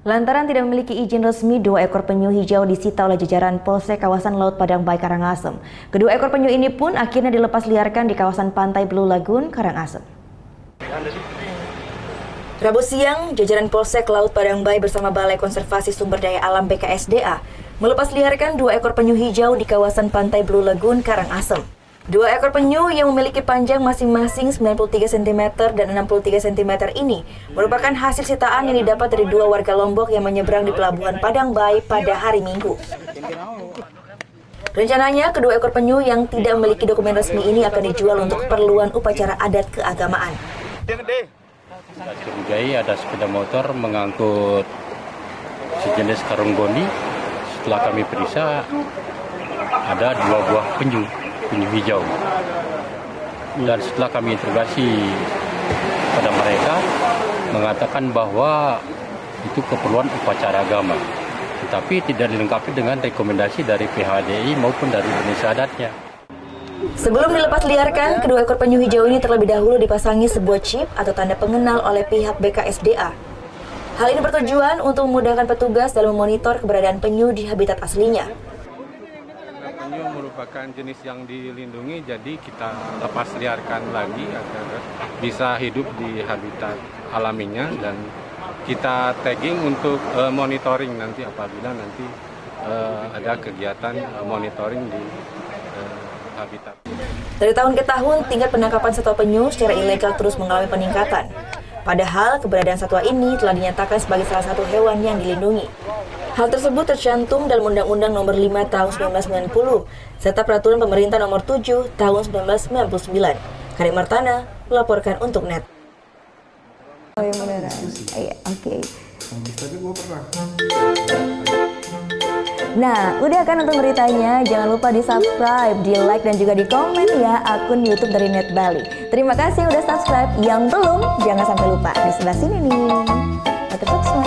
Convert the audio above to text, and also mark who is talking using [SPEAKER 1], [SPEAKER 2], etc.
[SPEAKER 1] Lantaran tidak memiliki izin resmi, 2 ekor penyu hijau disita oleh jajaran Polsek kawasan Laut Padang Bay Karangasem. Kedua ekor penyu ini pun akhirnya dilepas liarkan di kawasan pantai Blue Lagoon, Karangasem. Rabu siang, jajaran Polsek Laut Padang Bay bersama Balai Konservasi Sumber Daya Alam BKSDA melepas liarkan 2 ekor penyu hijau di kawasan pantai Blue Lagoon, Karangasem. 2 ekor penyu yang memiliki panjang masing-masing 93 cm dan 63 cm ini merupakan hasil sitaan yang didapat dari 2 warga Lombok yang menyeberang di Pelabuhan Padang Bay pada hari Minggu. Rencananya, kedua ekor penyu yang tidak memiliki dokumen resmi ini akan dijual untuk keperluan upacara adat keagamaan.
[SPEAKER 2] Curigai ada sepeda motor mengangkut sejenis karung goni. Setelah kami periksa, ada 2 buah penyu hijau. Dan setelah kami interogasi pada mereka, mengatakan bahwa itu keperluan upacara agama, tetapi tidak dilengkapi dengan rekomendasi dari PHDI maupun dari Indonesia Adatnya.
[SPEAKER 1] Sebelum dilepas liarkan, kedua ekor penyu hijau ini terlebih dahulu dipasangi sebuah chip atau tanda pengenal oleh pihak BKSDA. Hal ini bertujuan untuk memudahkan petugas dalam memonitor keberadaan penyu di habitat aslinya.
[SPEAKER 3] Penyu merupakan jenis yang dilindungi, jadi kita lepas liarkan lagi agar bisa hidup di habitat alaminya, dan kita tagging untuk monitoring nanti apabila nanti ada kegiatan monitoring di habitat.
[SPEAKER 1] Dari tahun ke tahun, tingkat penangkapan satwa penyu secara ilegal terus mengalami peningkatan. Padahal keberadaan satwa ini telah dinyatakan sebagai salah satu hewan yang dilindungi. Hal tersebut tercantum dalam Undang-Undang Nomor 5 Tahun 1990 serta Peraturan Pemerintah Nomor 7 Tahun 1999. Karim Martana melaporkan untuk NET. Oh iya beneran. Iya, oke. Nah, udah kan untuk beritanya? Jangan lupa di-subscribe, di-like, dan juga di-komen ya akun YouTube dari Net Bali. Terima kasih udah subscribe. Yang belum, jangan sampai lupa. Di sebelah sini nih. Subscribe.